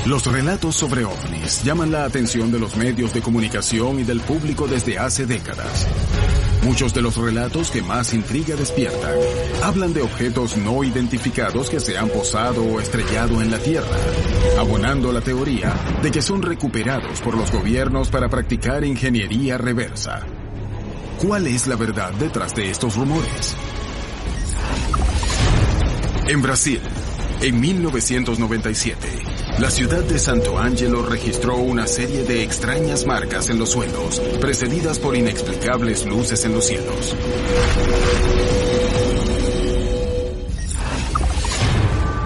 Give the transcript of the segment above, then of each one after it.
Los relatos sobre ovnis llaman la atención de los medios de comunicación y del público desde hace décadas. Muchos de los relatos que más intriga despiertan hablan de objetos no identificados que se han posado o estrellado en la Tierra, abonando la teoría de que son recuperados por los gobiernos para practicar ingeniería reversa. ¿Cuál es la verdad detrás de estos rumores? En Brasil, en 1997, la ciudad de Santo Ângelo registró una serie de extrañas marcas en los suelos, precedidas por inexplicables luces en los cielos.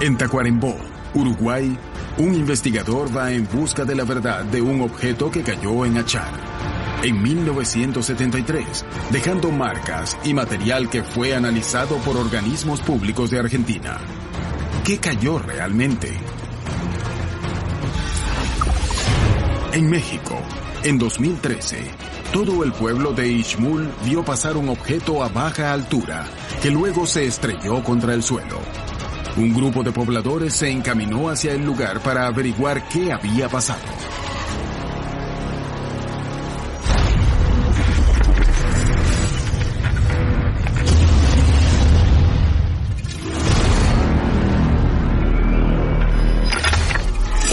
En Tacuarembó, Uruguay, un investigador va en busca de la verdad de un objeto que cayó en Achar en 1973, dejando marcas y material que fue analizado por organismos públicos de Argentina. ¿Qué cayó realmente? En México, en 2013, todo el pueblo de Ixmul vio pasar un objeto a baja altura que luego se estrelló contra el suelo. Un grupo de pobladores se encaminó hacia el lugar para averiguar qué había pasado.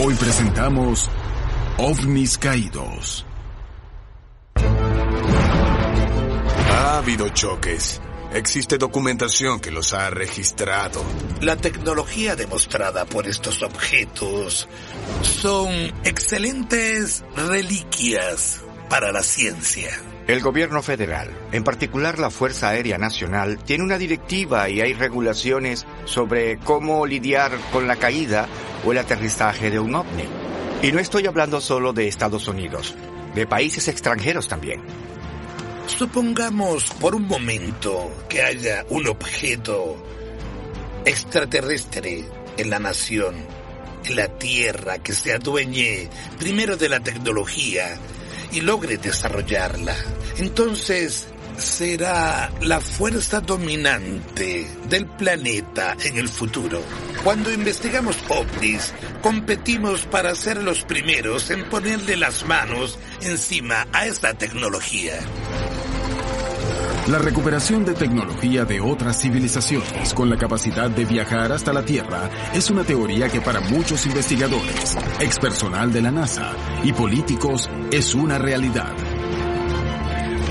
Hoy presentamos OVNIs caídos. Ha habido choques. Existe documentación que los ha registrado. La tecnología demostrada por estos objetos son excelentes reliquias para la ciencia. El gobierno federal, en particular la Fuerza Aérea Nacional, tiene una directiva y hay regulaciones sobre cómo lidiar con la caída o el aterrizaje de un ovni. Y no estoy hablando solo de Estados Unidos, de países extranjeros también. Supongamos por un momento que haya un objeto extraterrestre en la nación, en la Tierra, que se adueñe primero de la tecnología y logre desarrollarla. Entonces será la fuerza dominante del planeta en el futuro. Cuando investigamos ovnis, competimos para ser los primeros en ponerle las manos encima a esta tecnología. La recuperación de tecnología de otras civilizaciones con la capacidad de viajar hasta la Tierra es una teoría que para muchos investigadores, expersonal de la NASA y políticos es una realidad.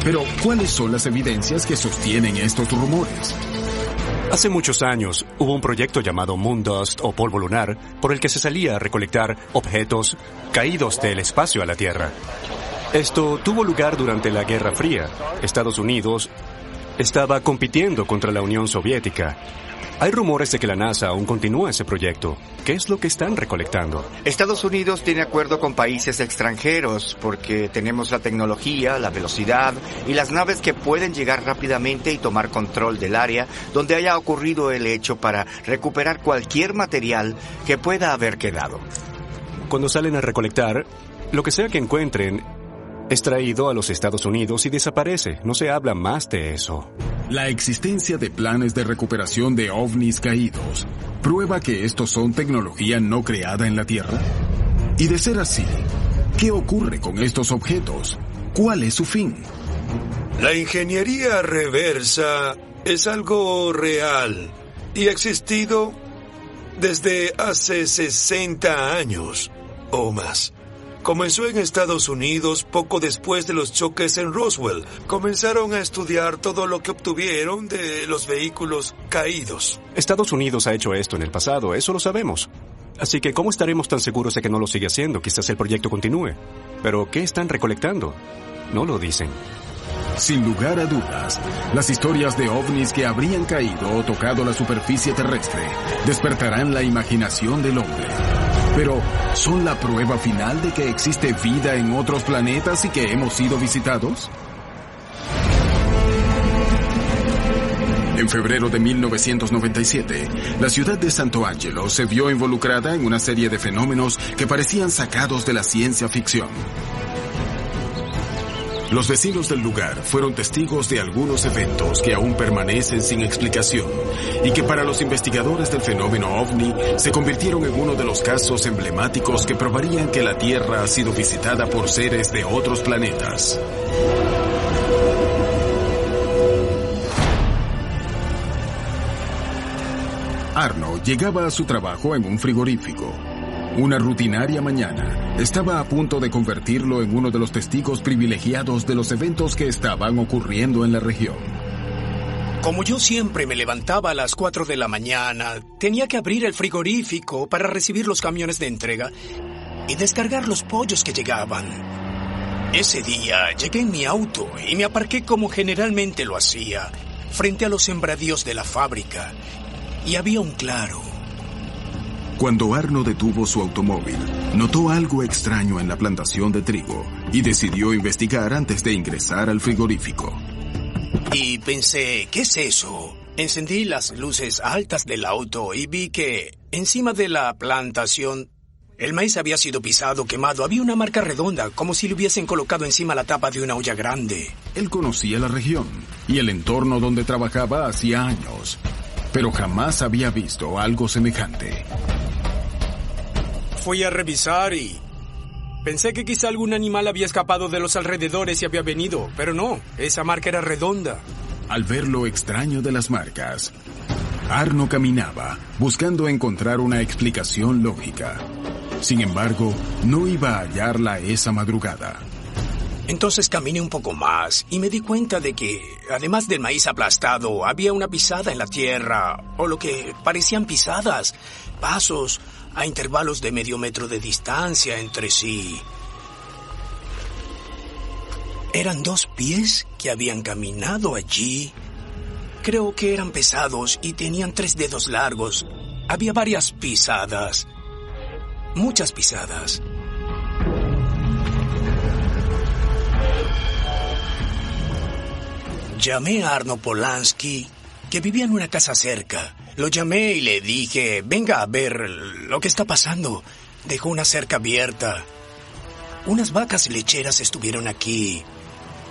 Pero, ¿cuáles son las evidencias que sostienen estos rumores? Hace muchos años hubo un proyecto llamado Moondust o polvo lunar por el que se salía a recolectar objetos caídos del espacio a la Tierra. Esto tuvo lugar durante la Guerra Fría. Estados Unidos estaba compitiendo contra la Unión Soviética. Hay rumores de que la NASA aún continúa ese proyecto. ¿Qué es lo que están recolectando? Estados Unidos tiene acuerdo con países extranjeros porque tenemos la tecnología, la velocidad y las naves que pueden llegar rápidamente y tomar control del área donde haya ocurrido el hecho para recuperar cualquier material que pueda haber quedado. Cuando salen a recolectar, lo que sea que encuentren es traído a los Estados Unidos y desaparece. No se habla más de eso. La existencia de planes de recuperación de ovnis caídos prueba que estos son tecnología no creada en la Tierra. Y de ser así, ¿qué ocurre con estos objetos? ¿Cuál es su fin? La ingeniería reversa es algo real y ha existido desde hace 60 años o más. Comenzó en Estados Unidos poco después de los choques en Roswell. Comenzaron a estudiar todo lo que obtuvieron de los vehículos caídos. Estados Unidos ha hecho esto en el pasado, eso lo sabemos. Así que, ¿cómo estaremos tan seguros de que no lo sigue haciendo? Quizás el proyecto continúe. Pero, ¿qué están recolectando? No lo dicen. Sin lugar a dudas, las historias de ovnis que habrían caído o tocado la superficie terrestre despertarán la imaginación del hombre. Pero, ¿son la prueba final de que existe vida en otros planetas y que hemos sido visitados? En febrero de 1997, la ciudad de Santo Ângelo se vio involucrada en una serie de fenómenos que parecían sacados de la ciencia ficción. Los vecinos del lugar fueron testigos de algunos eventos que aún permanecen sin explicación y que para los investigadores del fenómeno ovni se convirtieron en uno de los casos emblemáticos que probarían que la Tierra ha sido visitada por seres de otros planetas. Arno llegaba a su trabajo en un frigorífico. Una rutinaria mañana estaba a punto de convertirlo en uno de los testigos privilegiados de los eventos que estaban ocurriendo en la región. Como yo siempre me levantaba a las 4 de la mañana, tenía que abrir el frigorífico para recibir los camiones de entrega y descargar los pollos que llegaban. Ese día llegué en mi auto y me aparqué como generalmente lo hacía, frente a los sembradíos de la fábrica, y había un claro. Cuando Arno detuvo su automóvil, notó algo extraño en la plantación de trigo y decidió investigar antes de ingresar al frigorífico. Y pensé, ¿qué es eso? Encendí las luces altas del auto y vi que encima de la plantación el maíz había sido pisado, quemado. Había una marca redonda, como si le hubiesen colocado encima la tapa de una olla grande. Él conocía la región y el entorno donde trabajaba hacía años, pero jamás había visto algo semejante. Fui a revisar y pensé que quizá algún animal había escapado de los alrededores y había venido, pero no, esa marca era redonda. Al ver lo extraño de las marcas, Arno caminaba, buscando encontrar una explicación lógica. Sin embargo, no iba a hallarla esa madrugada. Entonces caminé un poco más y me di cuenta de que, además del maíz aplastado, había una pisada en la tierra, o lo que parecían pisadas, pasos a intervalos de medio metro de distancia entre sí. Eran 2 pies que habían caminado allí. Creo que eran pesados y tenían 3 dedos largos. Había varias pisadas. Muchas pisadas. Llamé a Arno Polanski, que vivía en una casa cerca. Lo llamé y le dije, venga a ver lo que está pasando. Dejó una cerca abierta. Unas vacas lecheras estuvieron aquí.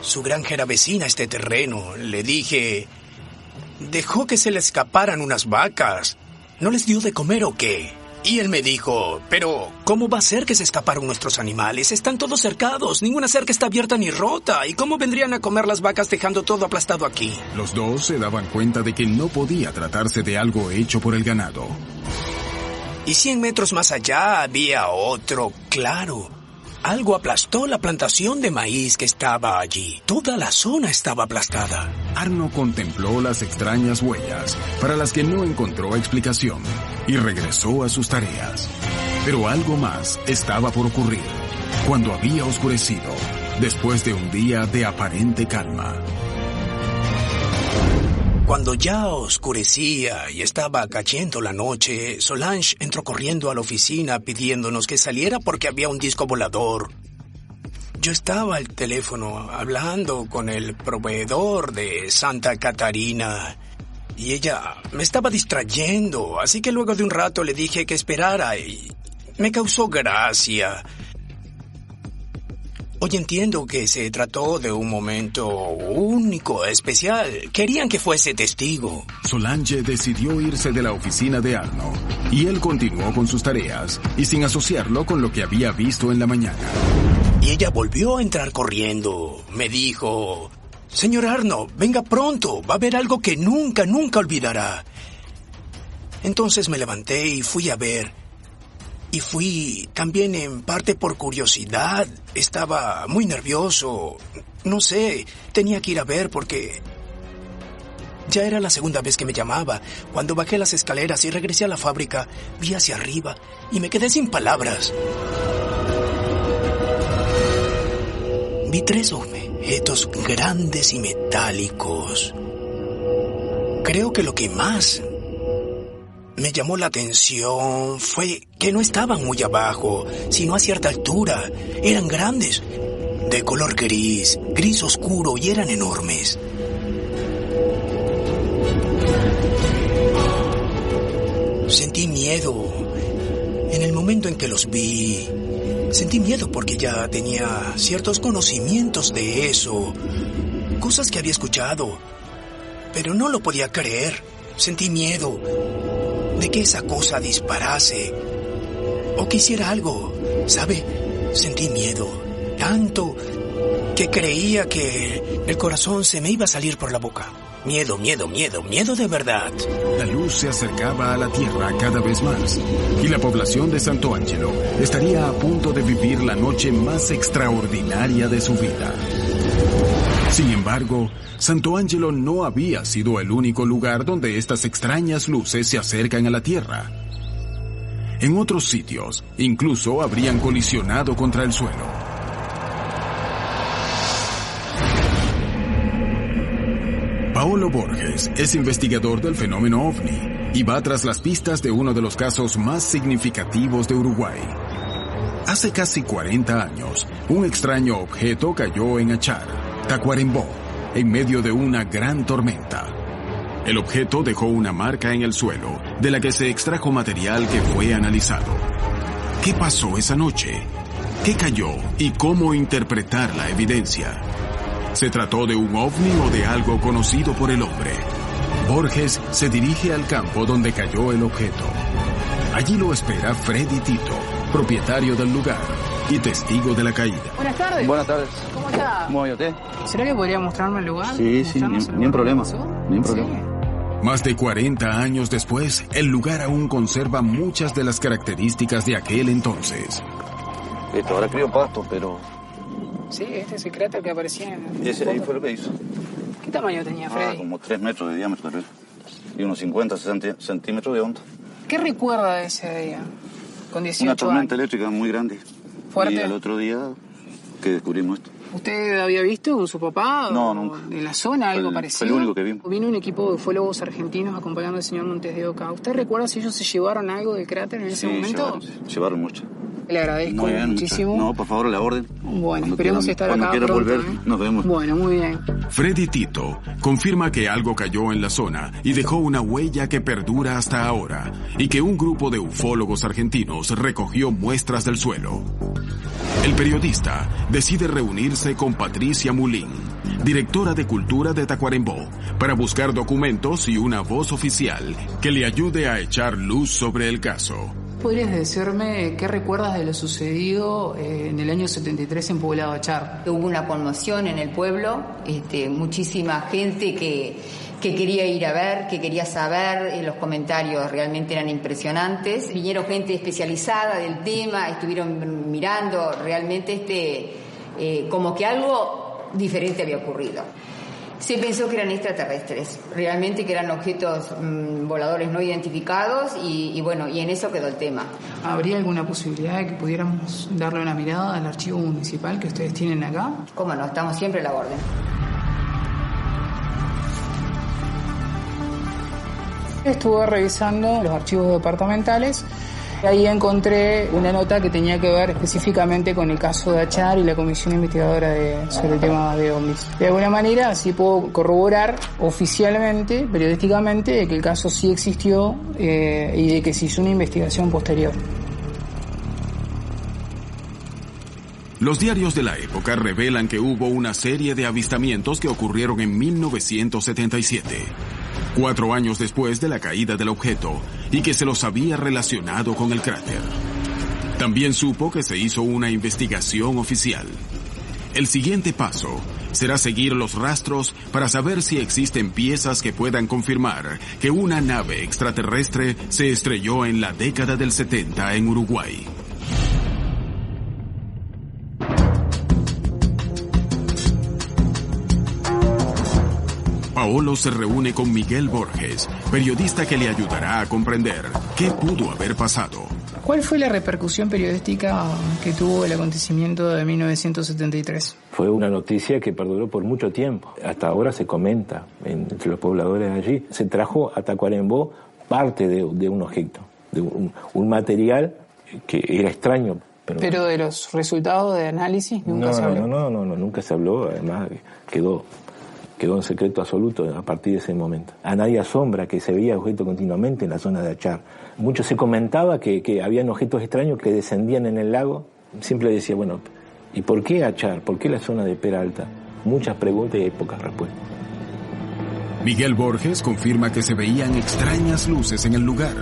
Su granja era vecina a este terreno. Le dije, dejó que se le escaparan unas vacas. ¿No les dio de comer o qué? Y él me dijo, pero ¿cómo va a ser que se escaparon nuestros animales? Están todos cercados, ninguna cerca está abierta ni rota. ¿Y cómo vendrían a comer las vacas dejando todo aplastado aquí? Los dos se daban cuenta de que no podía tratarse de algo hecho por el ganado. Y 100 metros más allá había otro, claro. Algo aplastó la plantación de maíz que estaba allí. Toda la zona estaba aplastada. Arno contempló las extrañas huellas, para las que no encontró explicación, y regresó a sus tareas. Pero algo más estaba por ocurrir, cuando había oscurecido, después de un día de aparente calma. Cuando ya oscurecía y estaba cayendo la noche, Solange entró corriendo a la oficina pidiéndonos que saliera porque había un disco volador. Yo estaba al teléfono hablando con el proveedor de Santa Catarina y ella me estaba distrayendo, así que luego de un rato le dije que esperara y me causó gracia. Hoy entiendo que se trató de un momento único, especial. Querían que fuese testigo. Solange decidió irse de la oficina de Arno, y él continuó con sus tareas, y sin asociarlo con lo que había visto en la mañana. Y ella volvió a entrar corriendo. Me dijo, señor Arno, venga pronto, va a haber algo que nunca olvidará. Entonces me levanté y fui a ver. Y fui también en parte por curiosidad. Estaba muy nervioso. No sé, tenía que ir a ver porque ya era la segunda vez que me llamaba. Cuando bajé las escaleras y regresé a la fábrica, vi hacia arriba y me quedé sin palabras. Vi 3 objetos grandes y metálicos. Creo que lo que más me llamó la atención fue que no estaban muy abajo, sino a cierta altura. Eran grandes, de color gris oscuro, y eran enormes. Sentí miedo en el momento en que los vi. Sentí miedo porque ya tenía ciertos conocimientos de eso, cosas que había escuchado, pero no lo podía creer. Sentí miedo de que esa cosa disparase o que hiciera algo, ¿sabe? Sentí miedo, tanto que creía que el corazón se me iba a salir por la boca. Miedo de verdad. La luz se acercaba a la Tierra cada vez más, y la población de Santo Angelo estaría a punto de vivir la noche más extraordinaria de su vida. Sin embargo, Santo Angelo no había sido el único lugar donde estas extrañas luces se acercan a la Tierra. En otros sitios, incluso habrían colisionado contra el suelo. Paolo Borges es investigador del fenómeno OVNI y va tras las pistas de uno de los casos más significativos de Uruguay. Hace casi 40 años, un extraño objeto cayó en Achar, Tacuarembó, en medio de una gran tormenta. El objeto dejó una marca en el suelo, de la que se extrajo material que fue analizado. ¿Qué pasó esa noche? ¿Qué cayó y cómo interpretar la evidencia? ¿Se trató de un ovni o de algo conocido por el hombre? Borges se dirige al campo donde cayó el objeto. Allí lo espera Freddy Tito, propietario del lugar y testigo de la caída. Buenas tardes. Buenas tardes. ¿Cómo está? ¿Cómo va usted? ¿Será que podría mostrarme el lugar? Sí, ni un problema. Ni un problema. Sí. Más de 40 años después, el lugar aún conserva muchas de las características de aquel entonces. Esto ahora crió pasto, pero... Sí, este es el cráter que aparecía en el... Ese ahí fue lo que hizo. ¿Qué tamaño tenía, Freddy? Como 3 metros de diámetro, tal vez. Y unos 50, 60 centímetros de honda. ¿Qué recuerda de ese día? Con 18 Una tormenta años. eléctrica muy grande. ¿Fuerte? Y al otro día que descubrimos esto. ¿Usted había visto con su papá? No, o nunca. ¿En la zona algo parecido? Fue el único que vimos. Vino un equipo de ufólogos argentinos acompañando al señor Montes de Oca. ¿Usted recuerda si ellos se llevaron algo del cráter en ese momento? Llevaron mucho. Le agradezco Muy bien, muchísimo. No, por favor, la orden. Bueno, esperemos estar acá cuando quiera pronto, volver, nos vemos. Bueno, muy bien. Freddy Tito confirma que algo cayó en la zona y dejó una huella que perdura hasta ahora, y que un grupo de ufólogos argentinos recogió muestras del suelo. El periodista decide reunirse con Patricia Mulín, directora de Cultura de Tacuarembó, para buscar documentos y una voz oficial que le ayude a echar luz sobre el caso. ¿Podrías decirme qué recuerdas de lo sucedido en el año 73 en Poblado Achar? Hubo una conmoción en el pueblo, muchísima gente que quería ir a ver, que quería saber, los comentarios realmente eran impresionantes. Vinieron gente especializada del tema, estuvieron mirando, realmente como que algo diferente había ocurrido. Se pensó que eran extraterrestres, realmente que eran objetos voladores no identificados y en eso quedó el tema. ¿Habría alguna posibilidad de que pudiéramos darle una mirada al archivo municipal que ustedes tienen acá? Cómo no, estamos siempre a la orden. Estuve revisando los archivos departamentales. Ahí encontré una nota que tenía que ver específicamente con el caso de Achar y la comisión investigadora sobre el tema de ovnis. De alguna manera, así puedo corroborar oficialmente, periodísticamente, de que el caso sí existió y de que se hizo una investigación posterior. Los diarios de la época revelan que hubo una serie de avistamientos que ocurrieron en 1977. 4 años después de la caída del objeto, y que se los había relacionado con el cráter. También supo que se hizo una investigación oficial. El siguiente paso será seguir los rastros para saber si existen piezas que puedan confirmar que una nave extraterrestre se estrelló en la década del 70 en Uruguay. Paolo se reúne con Miguel Borges, periodista que le ayudará a comprender qué pudo haber pasado. ¿Cuál fue la repercusión periodística que tuvo el acontecimiento de 1973? Fue una noticia que perduró por mucho tiempo. Hasta ahora se comenta entre los pobladores allí. Se trajo a Tacuarembó parte de un objeto, de un material que era extraño. Pero de los resultados de análisis nunca se habló. No, nunca se habló. Además quedó en secreto absoluto a partir de ese momento. A nadie asombra que se veía objetos continuamente en la zona de Achar. Mucho se comentaba que habían objetos extraños que descendían en el lago siempre decía, bueno, ¿y por qué Achar? ¿Por qué la zona de Peralta? Muchas preguntas y pocas respuestas. Miguel Borges confirma que se veían extrañas luces en el lugar.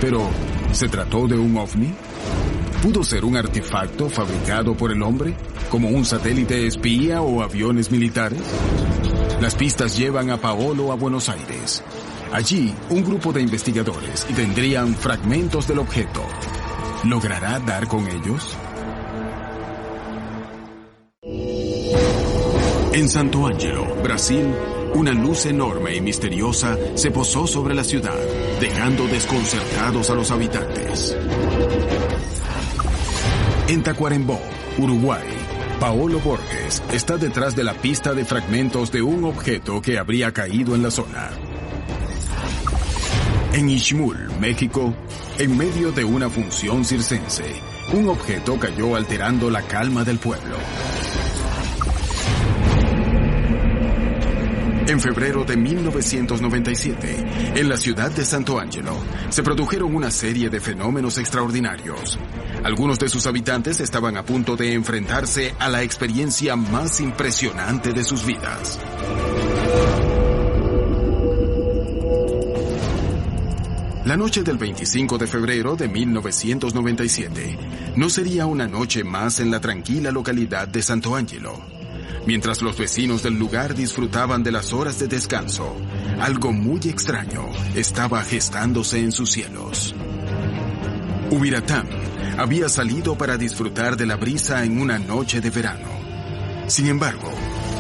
Pero, ¿se trató de un ovni? ¿Pudo ser un artefacto fabricado por el hombre, como un satélite espía o aviones militares? Las pistas llevan a Paolo a Buenos Aires. Allí, un grupo de investigadores tendrían fragmentos del objeto. ¿Logrará dar con ellos? En Santo Ângelo, Brasil, una luz enorme y misteriosa se posó sobre la ciudad, dejando desconcertados a los habitantes. En Tacuarembó, Uruguay, Paolo Borges está detrás de la pista de fragmentos de un objeto que habría caído en la zona. En Ixmul, México, en medio de una función circense, un objeto cayó alterando la calma del pueblo. En febrero de 1997, en la ciudad de Santo Ângelo, se produjeron una serie de fenómenos extraordinarios. Algunos de sus habitantes estaban a punto de enfrentarse a la experiencia más impresionante de sus vidas. La noche del 25 de febrero de 1997 no sería una noche más en la tranquila localidad de Santo Ângelo. Mientras los vecinos del lugar disfrutaban de las horas de descanso, algo muy extraño estaba gestándose en sus cielos. Ubiratán había salido para disfrutar de la brisa en una noche de verano. Sin embargo,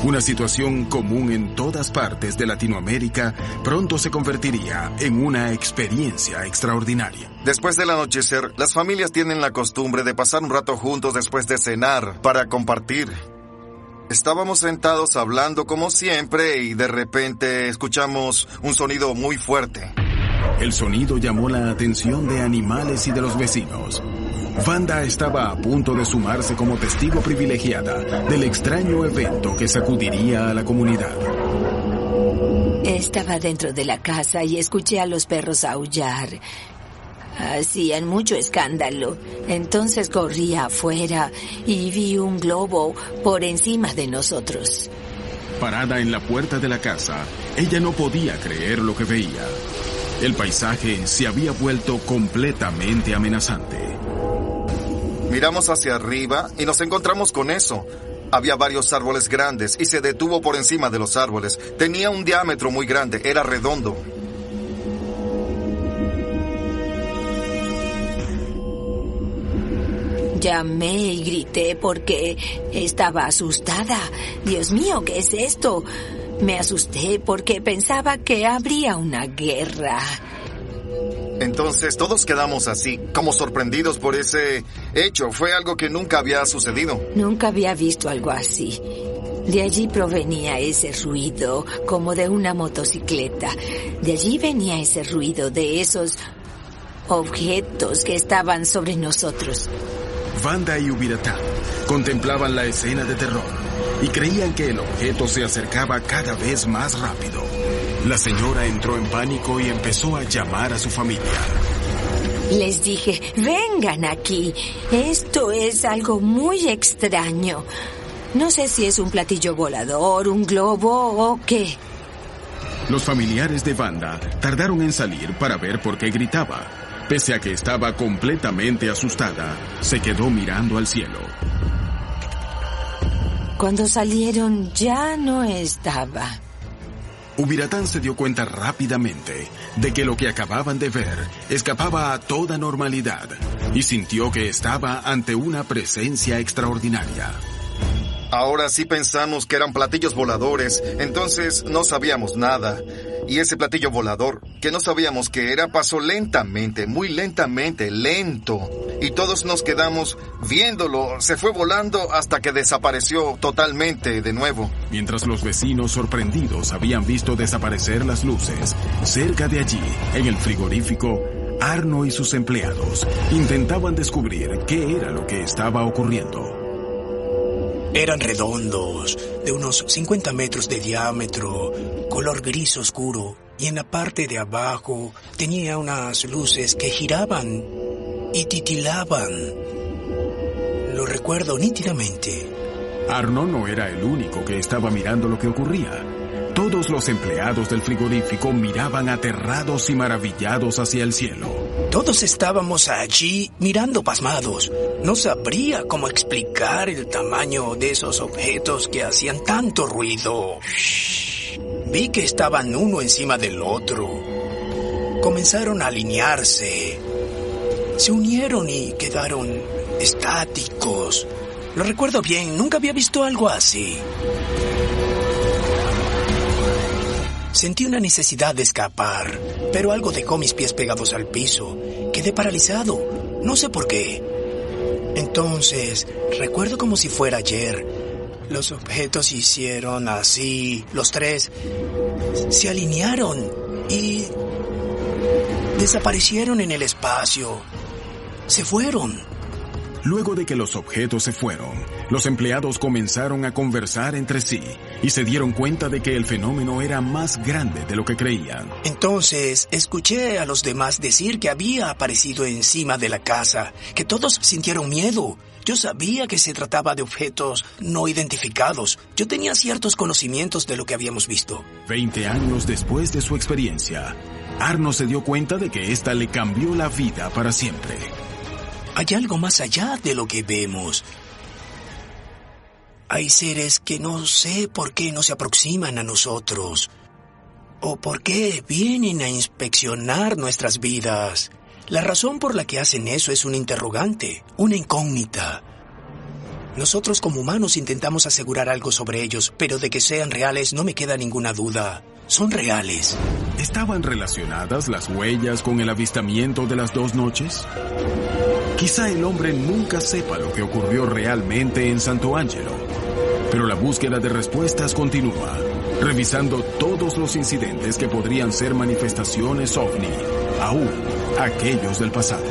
una situación común en todas partes de Latinoamérica pronto se convertiría en una experiencia extraordinaria. Después del anochecer, las familias tienen la costumbre de pasar un rato juntos después de cenar para compartir. Estábamos sentados hablando como siempre y de repente escuchamos un sonido muy fuerte. El sonido llamó la atención de animales y de los vecinos. Wanda estaba a punto de sumarse como testigo privilegiada del extraño evento que sacudiría a la comunidad. Estaba dentro de la casa y escuché a los perros aullar. Hacían mucho escándalo. Entonces corrí afuera y vi un globo por encima de nosotros. Parada en la puerta de la casa, ella no podía creer lo que veía. El paisaje se había vuelto completamente amenazante. Miramos hacia arriba y nos encontramos con eso. Había varios árboles grandes y se detuvo por encima de los árboles. Tenía un diámetro muy grande, era redondo. Llamé y grité porque estaba asustada. Dios mío, ¿qué es esto? Me asusté porque pensaba que habría una guerra. Entonces todos quedamos así, como sorprendidos por ese hecho. Fue algo que nunca había sucedido. Nunca había visto algo así. De allí provenía ese ruido, como de una motocicleta. De allí venía ese ruido de esos objetos que estaban sobre nosotros. Wanda y Ubiratán contemplaban la escena de terror y creían que el objeto se acercaba cada vez más rápido. La señora entró en pánico y empezó a llamar a su familia. Les dije, vengan aquí. Esto es algo muy extraño. No sé si es un platillo volador, un globo o qué. Los familiares de Wanda tardaron en salir para ver por qué gritaba. Pese a que estaba completamente asustada, se quedó mirando al cielo. Cuando salieron ya no estaba. Ubiratán se dio cuenta rápidamente de que lo que acababan de ver escapaba a toda normalidad y sintió que estaba ante una presencia extraordinaria. Ahora sí pensamos que eran platillos voladores, entonces no sabíamos nada. Y ese platillo volador, que no sabíamos qué era, pasó lentamente, muy lentamente, lento. Y todos nos quedamos viéndolo, se fue volando hasta que desapareció totalmente de nuevo. Mientras los vecinos sorprendidos habían visto desaparecer las luces, cerca de allí, en el frigorífico, Arno y sus empleados intentaban descubrir qué era lo que estaba ocurriendo. Eran redondos, de unos 50 metros de diámetro, color gris oscuro, y en la parte de abajo tenía unas luces que giraban y titilaban. Lo recuerdo recuerdo nítidamente. Arno no era el único que estaba mirando lo que ocurría. Todos los empleados del frigorífico miraban aterrados y maravillados hacia el cielo. Todos estábamos allí mirando pasmados. No sabría cómo explicar el tamaño de esos objetos que hacían tanto ruido. Vi que estaban uno encima del otro. Comenzaron a alinearse. Se unieron y quedaron estáticos. Lo recuerdo bien, nunca había visto algo así. Sentí una necesidad de escapar, pero algo dejó mis pies pegados al piso. Quedé paralizado, no sé por qué. Entonces, recuerdo como si fuera ayer. Los objetos hicieron así, los tres se alinearon y desaparecieron en el espacio. Se fueron. Luego de que los objetos se fueron, los empleados comenzaron a conversar entre sí y se dieron cuenta de que el fenómeno era más grande de lo que creían. Entonces, escuché a los demás decir que había aparecido encima de la casa, que todos sintieron miedo. Yo sabía que se trataba de objetos no identificados. Yo tenía ciertos conocimientos de lo que habíamos visto. 20 años después de su experiencia, Arno se dio cuenta de que esta le cambió la vida para siempre. Hay algo más allá de lo que vemos. Hay seres que no sé por qué no se aproximan a nosotros. O por qué vienen a inspeccionar nuestras vidas. La razón por la que hacen eso es un interrogante, una incógnita. Nosotros como humanos intentamos asegurar algo sobre ellos, pero de que sean reales no me queda ninguna duda. Son reales. ¿Estaban relacionadas las huellas con el avistamiento de las 2 noches? Quizá el hombre nunca sepa lo que ocurrió realmente en Santo Angelo, pero la búsqueda de respuestas continúa, revisando todos los incidentes que podrían ser manifestaciones ovni, aún aquellos del pasado.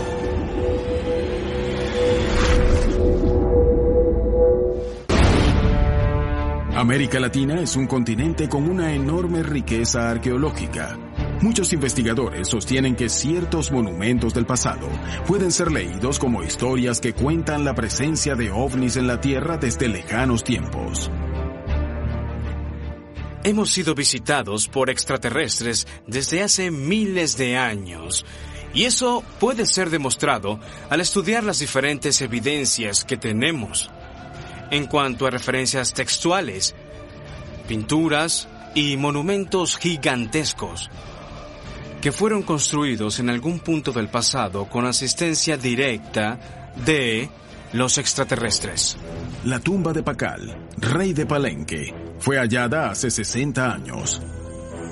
América Latina es un continente con una enorme riqueza arqueológica. Muchos investigadores sostienen que ciertos monumentos del pasado pueden ser leídos como historias que cuentan la presencia de ovnis en la Tierra desde lejanos tiempos. Hemos sido visitados por extraterrestres desde hace miles de años, y eso puede ser demostrado al estudiar las diferentes evidencias que tenemos. En cuanto a referencias textuales, pinturas y monumentos gigantescos que fueron construidos en algún punto del pasado con asistencia directa de los extraterrestres. La tumba de Pacal, rey de Palenque, fue hallada hace 60 años.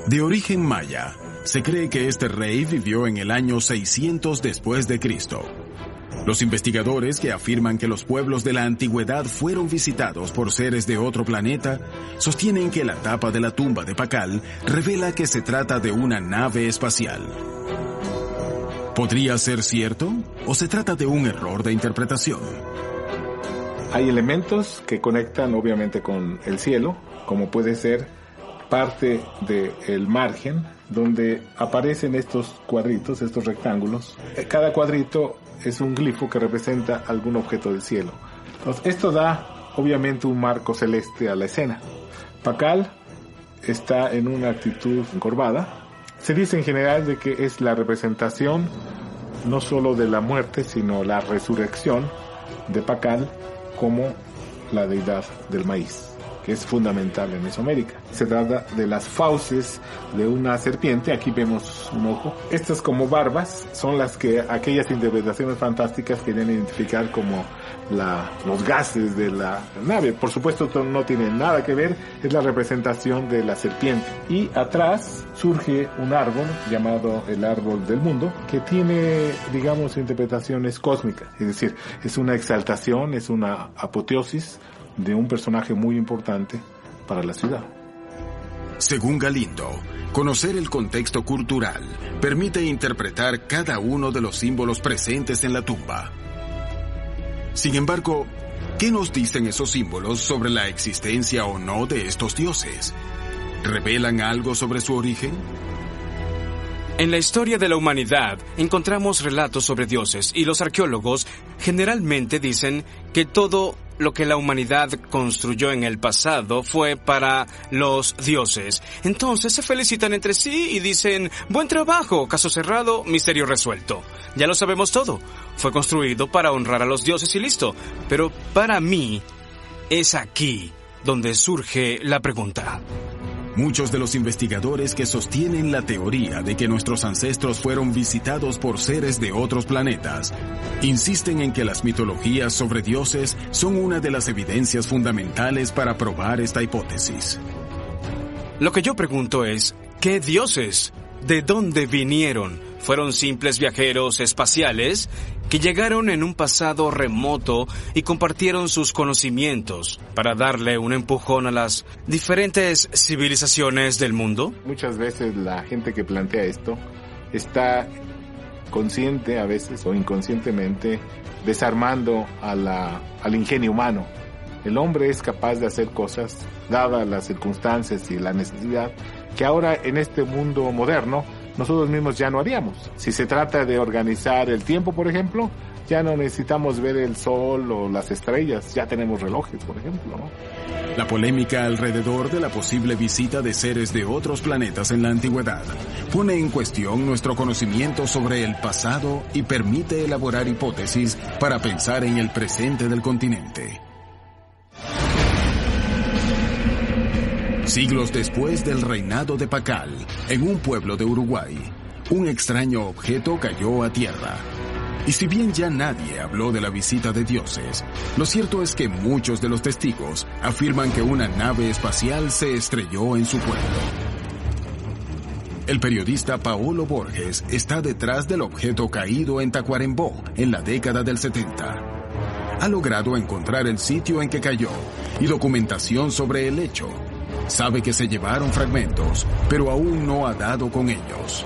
De origen maya, se cree que este rey vivió en el año 600 después de Cristo. Los investigadores que afirman que los pueblos de la antigüedad fueron visitados por seres de otro planeta sostienen que la tapa de la tumba de Pacal revela que se trata de una nave espacial. ¿Podría ser cierto o se trata de un error de interpretación? Hay elementos que conectan obviamente con el cielo, como puede ser parte del margen donde aparecen estos cuadritos, estos rectángulos. Cada cuadrito es un glifo que representa algún objeto del cielo. Entonces, esto da obviamente un marco celeste a la escena. Pacal está en una actitud encorvada. Se dice en general de que es la representación no solo de la muerte, sino la resurrección de Pacal como la deidad del maíz, que es fundamental en Mesoamérica. Se trata de las fauces de una serpiente. Aquí vemos un ojo. Estas como barbas son las que aquellas interpretaciones fantásticas querían identificar como los gases de la nave. Por supuesto, esto no tiene nada que ver, es la representación de la serpiente. Y atrás surge un árbol llamado el árbol del mundo, que tiene, digamos, interpretaciones cósmicas. Es decir, es una exaltación, es una apoteosis de un personaje muy importante para la ciudad. Según Galindo, conocer el contexto cultural permite interpretar cada uno de los símbolos presentes en la tumba. Sin embargo, ¿qué nos dicen esos símbolos sobre la existencia o no de estos dioses? ¿Revelan algo sobre su origen? En la historia de la humanidad encontramos relatos sobre dioses y los arqueólogos generalmente dicen que todo lo que la humanidad construyó en el pasado fue para los dioses. Entonces se felicitan entre sí y dicen, buen trabajo, caso cerrado, misterio resuelto. Ya lo sabemos todo. Fue construido para honrar a los dioses y listo. Pero para mí es aquí donde surge la pregunta. Muchos de los investigadores que sostienen la teoría de que nuestros ancestros fueron visitados por seres de otros planetas insisten en que las mitologías sobre dioses son una de las evidencias fundamentales para probar esta hipótesis. Lo que yo pregunto es, ¿qué dioses? ¿De dónde vinieron? ¿Fueron simples viajeros espaciales que llegaron en un pasado remoto y compartieron sus conocimientos para darle un empujón a las diferentes civilizaciones del mundo? Muchas veces la gente que plantea esto está consciente a veces o inconscientemente desarmando al ingenio humano. El hombre es capaz de hacer cosas, dadas las circunstancias y la necesidad, que ahora en este mundo moderno nosotros mismos ya no haríamos. Si se trata de organizar el tiempo, por ejemplo, ya no necesitamos ver el sol o las estrellas, ya tenemos relojes, por ejemplo, ¿no? La polémica alrededor de la posible visita de seres de otros planetas en la antigüedad pone en cuestión nuestro conocimiento sobre el pasado y permite elaborar hipótesis para pensar en el presente del continente. Siglos después del reinado de Pacal, en un pueblo de Uruguay, un extraño objeto cayó a tierra. Y si bien ya nadie habló de la visita de dioses, lo cierto es que muchos de los testigos afirman que una nave espacial se estrelló en su pueblo. El periodista Paolo Borges está detrás del objeto caído en Tacuarembó en la década del 70. Ha logrado encontrar el sitio en que cayó y documentación sobre el hecho. Sabe que se llevaron fragmentos, pero aún no ha dado con ellos.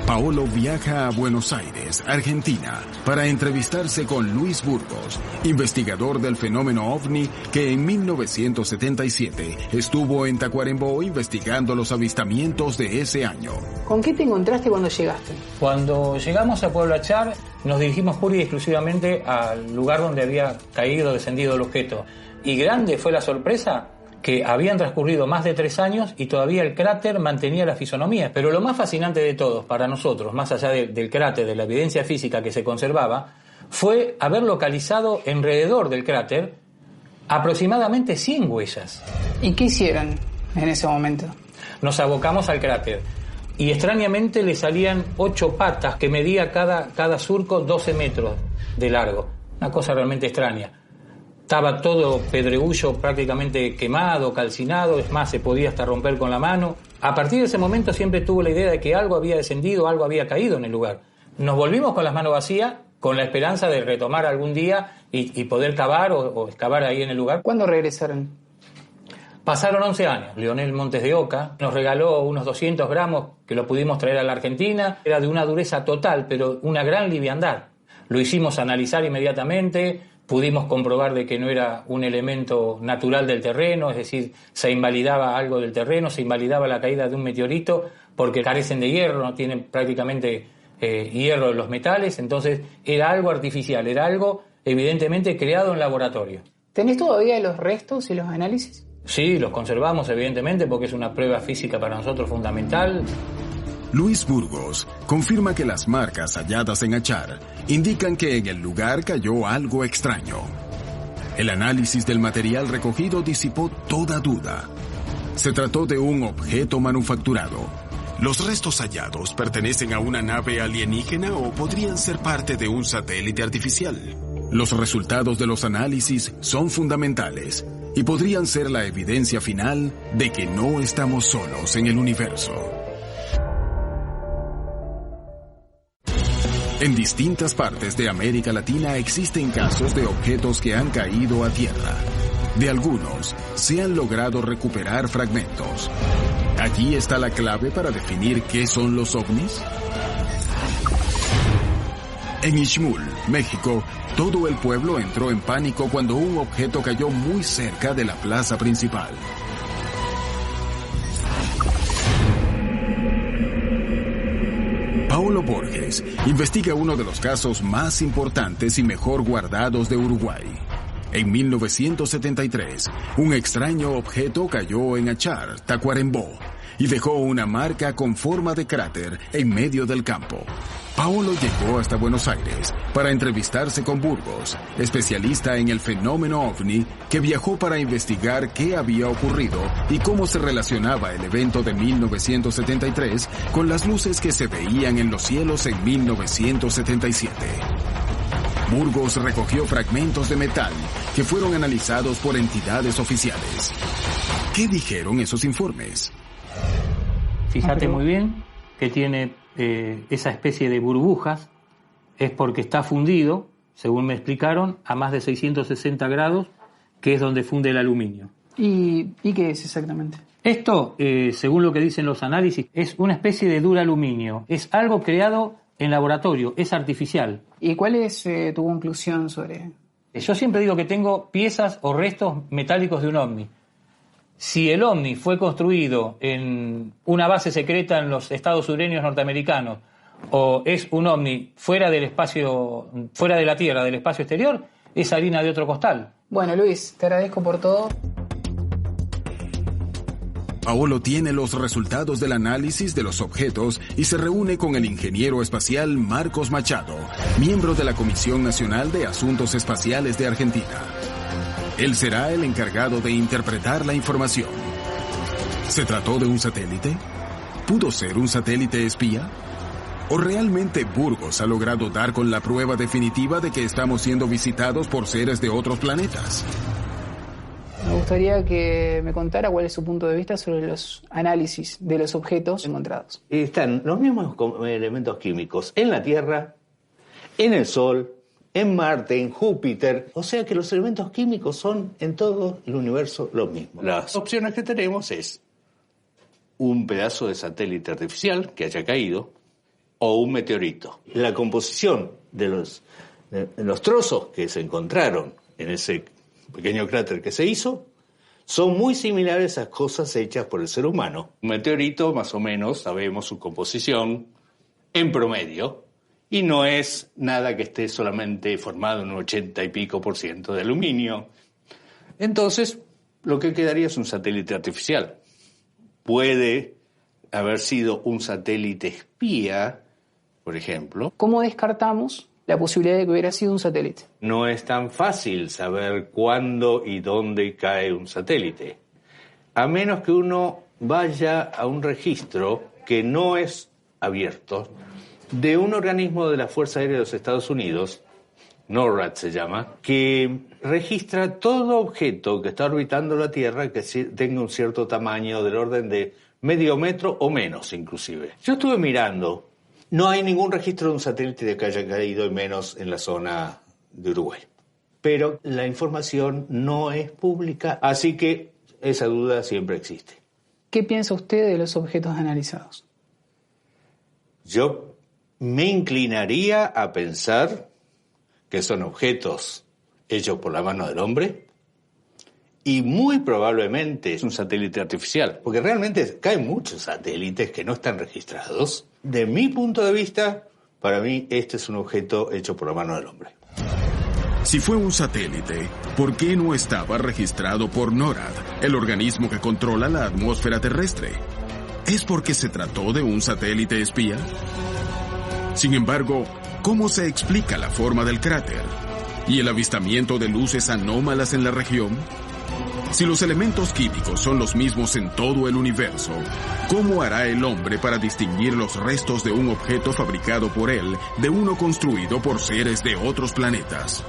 Paolo viaja a Buenos Aires, Argentina, para entrevistarse con Luis Burgos, investigador del fenómeno OVNI que en 1977 estuvo en Tacuarembó investigando los avistamientos de ese año. ¿Con qué te encontraste cuando llegaste? Cuando llegamos a Pueblo Achar, nos dirigimos pura y exclusivamente al lugar donde había caído, descendido el objeto. Y grande fue la sorpresa que habían transcurrido más de 3 años y todavía el cráter mantenía la fisonomía. Pero lo más fascinante de todo, para nosotros, más allá del cráter, de la evidencia física que se conservaba, fue haber localizado alrededor del cráter aproximadamente 100 huellas. ¿Y qué hicieron en ese momento? Nos abocamos al cráter y extrañamente le salían 8 patas que medía cada surco 12 metros de largo. Una cosa realmente extraña. Estaba todo pedregullo prácticamente quemado, calcinado, es más, se podía hasta romper con la mano. A partir de ese momento siempre tuve la idea de que algo había descendido, algo había caído en el lugar. Nos volvimos con las manos vacías, con la esperanza de retomar algún día y poder cavar o excavar ahí en el lugar. ¿Cuándo regresaron? Pasaron 11 años. Leonel Montes de Oca nos regaló unos 200 gramos que lo pudimos traer a la Argentina. Era de una dureza total, pero una gran liviandad. Lo hicimos analizar inmediatamente. Pudimos comprobar de que no era un elemento natural del terreno, es decir, se invalidaba algo del terreno, se invalidaba la caída de un meteorito porque carecen de hierro, no tienen prácticamente hierro en los metales, entonces era algo artificial, era algo evidentemente creado en laboratorio. ¿Tenés todavía los restos y los análisis? Sí, los conservamos evidentemente porque es una prueba física para nosotros fundamental. Luis Burgos confirma que las marcas halladas en Achar indican que en el lugar cayó algo extraño. El análisis del material recogido disipó toda duda. Se trató de un objeto manufacturado. ¿Los restos hallados pertenecen a una nave alienígena o podrían ser parte de un satélite artificial? Los resultados de los análisis son fundamentales y podrían ser la evidencia final de que no estamos solos en el universo. En distintas partes de América Latina existen casos de objetos que han caído a tierra. De algunos, se han logrado recuperar fragmentos. Allí está la clave para definir qué son los ovnis. En Ixmul, México, todo el pueblo entró en pánico cuando un objeto cayó muy cerca de la plaza principal. Borges investiga uno de los casos más importantes y mejor guardados de Uruguay. En 1973, un extraño objeto cayó en Achar, Tacuarembó, y dejó una marca con forma de cráter en medio del campo. Paolo llegó hasta Buenos Aires para entrevistarse con Burgos, especialista en el fenómeno ovni, que viajó para investigar qué había ocurrido y cómo se relacionaba el evento de 1973 con las luces que se veían en los cielos en 1977. Burgos recogió fragmentos de metal que fueron analizados por entidades oficiales. ¿Qué dijeron esos informes? Fíjate muy bien que tiene esa especie de burbujas, es porque está fundido, según me explicaron, a más de 660 grados, que es donde funde el aluminio. ¿Y qué es exactamente? Esto, según lo que dicen los análisis, es una especie de duraluminio. Es algo creado en laboratorio, es artificial. ¿Y cuál es tu conclusión sobre...? Yo siempre digo que tengo piezas o restos metálicos de un ovni. Si el ovni fue construido en una base secreta en los estados sureños norteamericanos o es un ovni fuera del espacio, fuera de la Tierra, del espacio exterior, es harina de otro costal. Bueno, Luis, te agradezco por todo. Paolo tiene los resultados del análisis de los objetos y se reúne con el ingeniero espacial Marcos Machado, miembro de la Comisión Nacional de Asuntos Espaciales de Argentina. Él será el encargado de interpretar la información. ¿Se trató de un satélite? ¿Pudo ser un satélite espía? ¿O realmente Burgos ha logrado dar con la prueba definitiva de que estamos siendo visitados por seres de otros planetas? Me gustaría que me contara cuál es su punto de vista sobre los análisis de los objetos encontrados. Están los mismos elementos químicos en la Tierra, en el Sol, en Marte, en Júpiter. O sea que los elementos químicos son en todo el universo los mismos. Las opciones que tenemos es un pedazo de satélite artificial que haya caído o un meteorito. La composición de los trozos que se encontraron en ese pequeño cráter que se hizo son muy similares a cosas hechas por el ser humano. Un meteorito, más o menos, sabemos su composición en promedio. Y no es nada que esté solamente formado en un 80 y pico % de aluminio. Entonces, lo que quedaría es un satélite artificial. Puede haber sido un satélite espía, por ejemplo. ¿Cómo descartamos la posibilidad de que hubiera sido un satélite? No es tan fácil saber cuándo y dónde cae un satélite, a menos que uno vaya a un registro que no es abierto, de un organismo de la Fuerza Aérea de los Estados Unidos, NORAD se llama, que registra todo objeto que está orbitando la Tierra que tenga un cierto tamaño del orden de medio metro o menos inclusive. Yo estuve mirando, no hay ningún registro de un satélite que haya caído y menos en la zona de Uruguay. Pero la información no es pública, así que esa duda siempre existe. ¿Qué piensa usted de los objetos analizados? Yo me inclinaría a pensar que son objetos hechos por la mano del hombre y muy probablemente es un satélite artificial, porque realmente caen muchos satélites que no están registrados. De mi punto de vista, para mí este es un objeto hecho por la mano del hombre. Si fue un satélite, ¿por qué no estaba registrado por NORAD, el organismo que controla la atmósfera terrestre? ¿Es porque se trató de un satélite espía? Sin embargo, ¿cómo se explica la forma del cráter y el avistamiento de luces anómalas en la región? Si los elementos químicos son los mismos en todo el universo, ¿cómo hará el hombre para distinguir los restos de un objeto fabricado por él de uno construido por seres de otros planetas?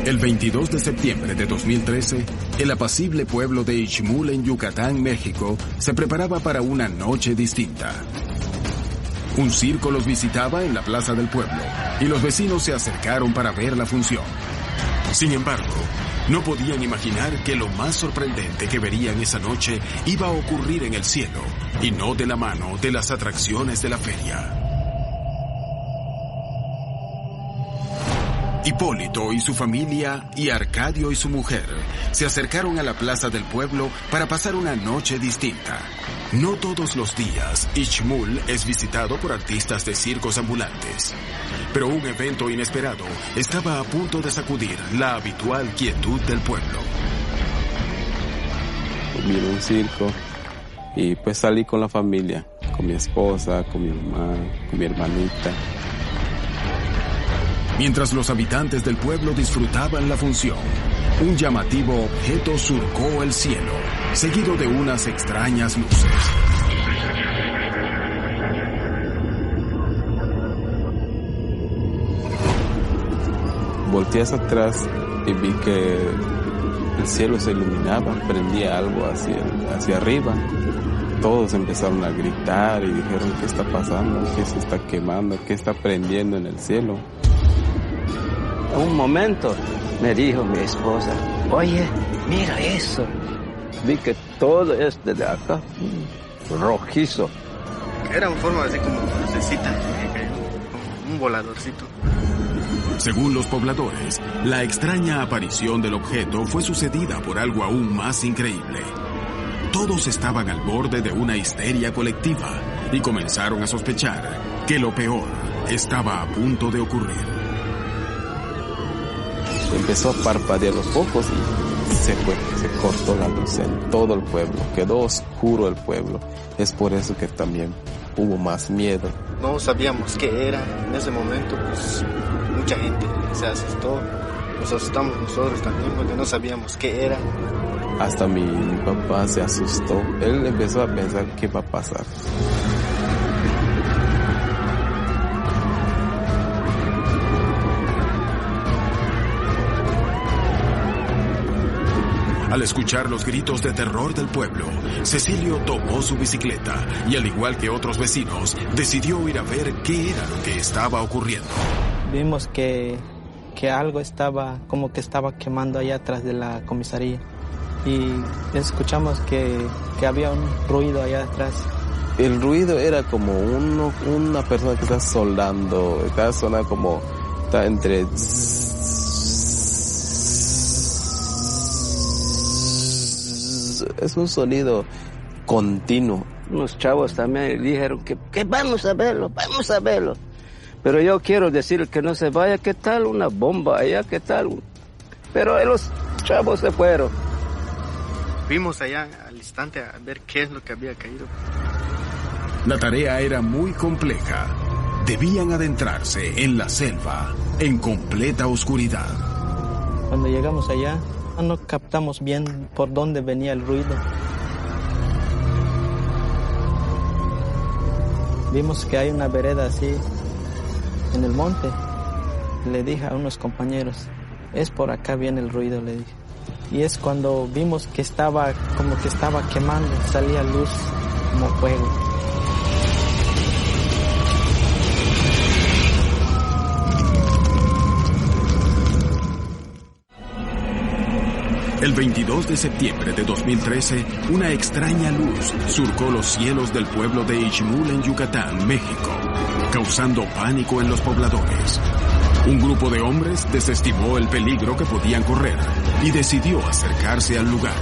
El 22 de septiembre de 2013, el apacible pueblo de Ixmul en Yucatán, México, se preparaba para una noche distinta. Un circo los visitaba en la plaza del pueblo y los vecinos se acercaron para ver la función. Sin embargo, no podían imaginar que lo más sorprendente que verían esa noche iba a ocurrir en el cielo y no de la mano de las atracciones de la feria. Hipólito y su familia y Arcadio y su mujer se acercaron a la plaza del pueblo para pasar una noche distinta. No todos los días Ixmul es visitado por artistas de circos ambulantes, pero un evento inesperado estaba a punto de sacudir la habitual quietud del pueblo. Vino un circo y pues salí con la familia, con mi esposa, con mi mamá, con mi hermanita. Mientras los habitantes del pueblo disfrutaban la función, un llamativo objeto surcó el cielo, seguido de unas extrañas luces. Volteé hacia atrás y vi que el cielo se iluminaba, prendía algo hacia arriba. Todos empezaron a gritar y dijeron, ¿qué está pasando? ¿Qué se está quemando? ¿Qué está prendiendo en el cielo? Un momento, me dijo mi esposa, oye, mira eso. Vi que todo es de acá, rojizo. Era en forma así como lucecita, un voladorcito. Según los pobladores, la extraña aparición del objeto fue sucedida por algo aún más increíble. Todos estaban al borde de una histeria colectiva y comenzaron a sospechar que lo peor estaba a punto de ocurrir. Empezó a parpadear los focos y se cortó la luz en todo el pueblo. Quedó oscuro el pueblo. Es por eso que también hubo más miedo. No sabíamos qué era. En ese momento, pues, mucha gente se asustó. Nos asustamos nosotros también porque no sabíamos qué era. Hasta mi papá se asustó. Él empezó a pensar qué va a pasar. Al escuchar los gritos de terror del pueblo, Cecilio tomó su bicicleta y, al igual que otros vecinos, decidió ir a ver qué era lo que estaba ocurriendo. Vimos que algo estaba quemando allá atrás de la comisaría y escuchamos que había un ruido allá atrás. El ruido era como una persona que está soldando, está sonando como está entre... Es un sonido continuo. Unos chavos también dijeron que vamos a verlo. Pero yo quiero decir que no se vaya, ¿qué tal una bomba allá? ¿Qué tal? Pero los chavos se fueron. Fuimos allá al instante a ver qué es lo que había caído. La tarea era muy compleja. Debían adentrarse en la selva, en completa oscuridad. Cuando llegamos allá, no captamos bien por dónde venía el ruido. Vimos que hay una vereda así en el monte. Le dije a unos compañeros, es por acá viene el ruido, le dije. Y es cuando vimos que estaba quemando, salía luz como fuego. El 22 de septiembre de 2013, una extraña luz surcó los cielos del pueblo de Ixmul en Yucatán, México, causando pánico en los pobladores. Un grupo de hombres desestimó el peligro que podían correr y decidió acercarse al lugar.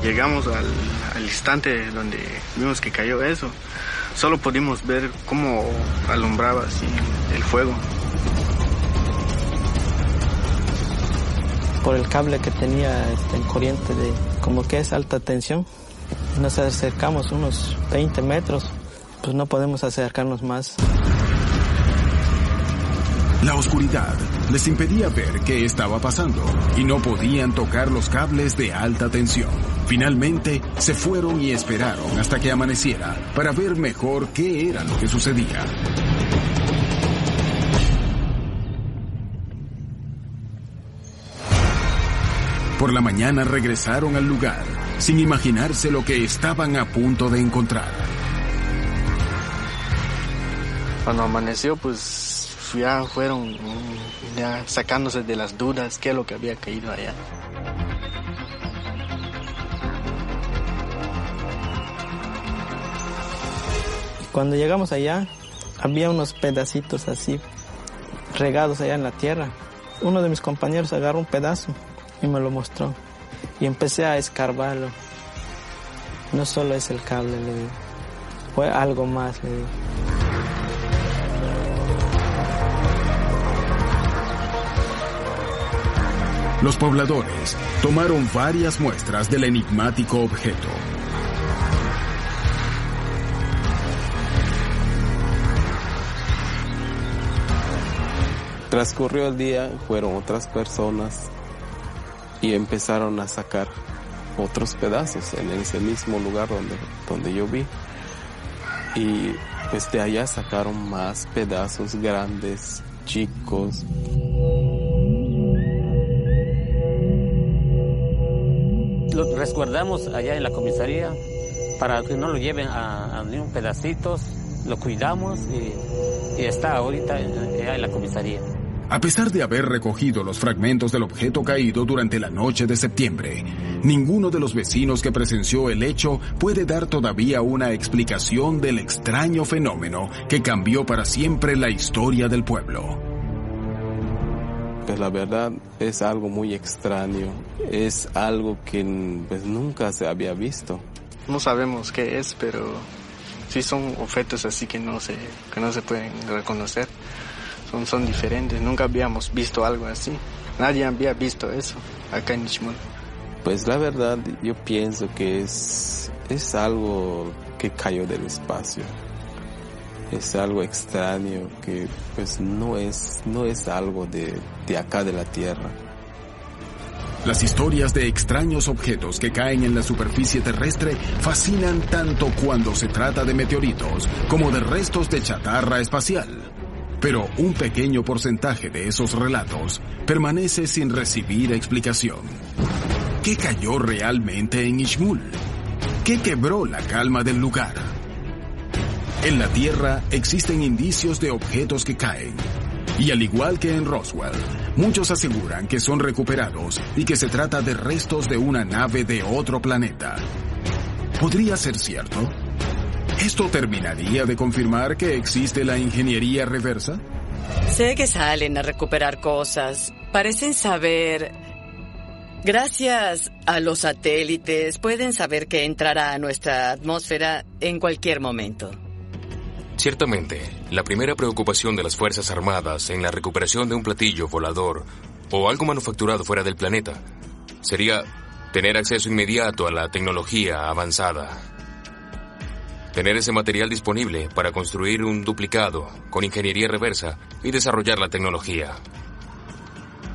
Llegamos al instante donde vimos que cayó eso. Solo pudimos ver cómo alumbraba así el fuego. Por el cable que tenía en corriente de como que es alta tensión, nos acercamos unos 20 metros, pues no podemos acercarnos más. La oscuridad les impedía ver qué estaba pasando y no podían tocar los cables de alta tensión. Finalmente, se fueron y esperaron hasta que amaneciera para ver mejor qué era lo que sucedía. Por la mañana regresaron al lugar, sin imaginarse lo que estaban a punto de encontrar. Cuando amaneció, pues ya fueron ya sacándose de las dudas qué es lo que había caído allá. Cuando llegamos allá, había unos pedacitos así, regados allá en la tierra. Uno de mis compañeros agarró un pedazo y me lo mostró. Y empecé a escarbarlo. No solo es el cable, le digo. Fue algo más, le digo. Los pobladores tomaron varias muestras del enigmático objeto. Transcurrió el día, fueron otras personas y empezaron a sacar otros pedazos en ese mismo lugar donde yo vi. Y pues de allá sacaron más pedazos grandes, chicos. Lo resguardamos allá en la comisaría para que no lo lleven a ningún pedacitos, lo cuidamos y está ahorita allá en la comisaría. A pesar de haber recogido los fragmentos del objeto caído durante la noche de septiembre, ninguno de los vecinos que presenció el hecho puede dar todavía una explicación del extraño fenómeno que cambió para siempre la historia del pueblo. Pues la verdad es algo muy extraño, es algo que pues nunca se había visto. No sabemos qué es, pero sí son objetos así que no se pueden reconocer. Son diferentes, nunca habíamos visto algo así. Nadie había visto eso acá en Ishmul. Pues la verdad yo pienso que es algo que cayó del espacio. Es algo extraño que pues no es algo de acá de la Tierra. Las historias de extraños objetos que caen en la superficie terrestre fascinan tanto cuando se trata de meteoritos como de restos de chatarra espacial. Pero un pequeño porcentaje de esos relatos permanece sin recibir explicación. ¿Qué cayó realmente en Ishmul? ¿Qué quebró la calma del lugar? En la Tierra existen indicios de objetos que caen. Y al igual que en Roswell, muchos aseguran que son recuperados y que se trata de restos de una nave de otro planeta. ¿Podría ser cierto? ¿Esto terminaría de confirmar que existe la ingeniería reversa? Sé que salen a recuperar cosas. Parecen saber... Gracias a los satélites, pueden saber que entrará a nuestra atmósfera en cualquier momento. Ciertamente, la primera preocupación de las Fuerzas Armadas en la recuperación de un platillo volador o algo manufacturado fuera del planeta sería tener acceso inmediato a la tecnología avanzada. Tener ese material disponible para construir un duplicado con ingeniería reversa y desarrollar la tecnología.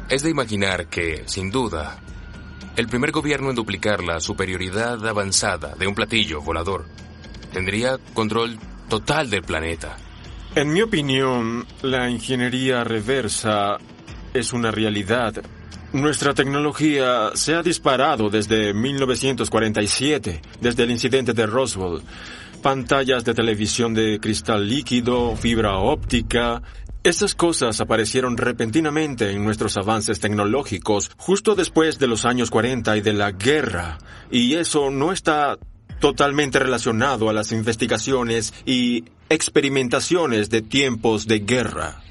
Es de imaginar que, sin duda, el primer gobierno en duplicar la superioridad avanzada de un platillo volador tendría control total del planeta. En mi opinión, la ingeniería reversa es una realidad. Nuestra tecnología se ha disparado desde 1947, desde el incidente de Roswell. Pantallas de televisión de cristal líquido, fibra óptica. Estas cosas aparecieron repentinamente en nuestros avances tecnológicos justo después de los años 40 y de la guerra. Y eso no está totalmente relacionado a las investigaciones y experimentaciones de tiempos de guerra.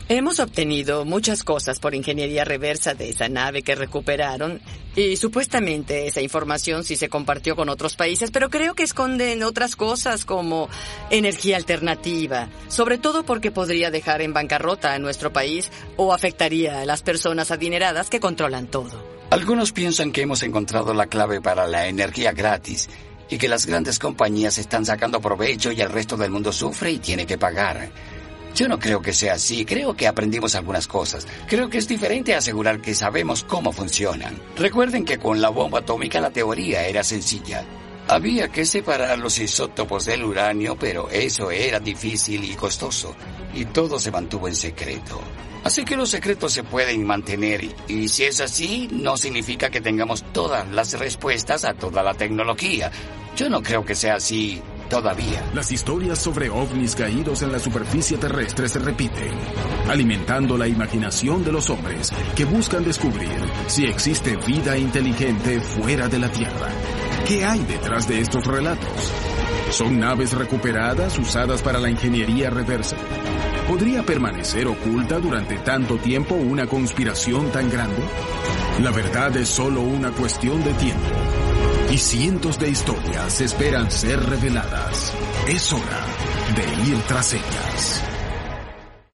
Hemos obtenido muchas cosas por ingeniería reversa de esa nave que recuperaron y supuestamente esa información sí se compartió con otros países, pero creo que esconden otras cosas como energía alternativa, sobre todo porque podría dejar en bancarrota a nuestro país o afectaría a las personas adineradas que controlan todo. Algunos piensan que hemos encontrado la clave para la energía gratis y que las grandes compañías están sacando provecho y el resto del mundo sufre y tiene que pagar. Yo no creo que sea así, creo que aprendimos algunas cosas. Creo que es diferente asegurar que sabemos cómo funcionan. Recuerden que con la bomba atómica la teoría era sencilla. Había que separar los isótopos del uranio, pero eso era difícil y costoso, y todo se mantuvo en secreto. Así que los secretos se pueden mantener, y si es así, no significa que tengamos todas las respuestas a toda la tecnología. Yo no creo que sea así todavía. Las historias sobre ovnis caídos en la superficie terrestre se repiten, alimentando la imaginación de los hombres que buscan descubrir si existe vida inteligente fuera de la Tierra. ¿Qué hay detrás de estos relatos? ¿Son naves recuperadas usadas para la ingeniería reversa? ¿Podría permanecer oculta durante tanto tiempo una conspiración tan grande? La verdad es solo una cuestión de tiempo. Y cientos de historias esperan ser reveladas. Es hora de ir tras ellas.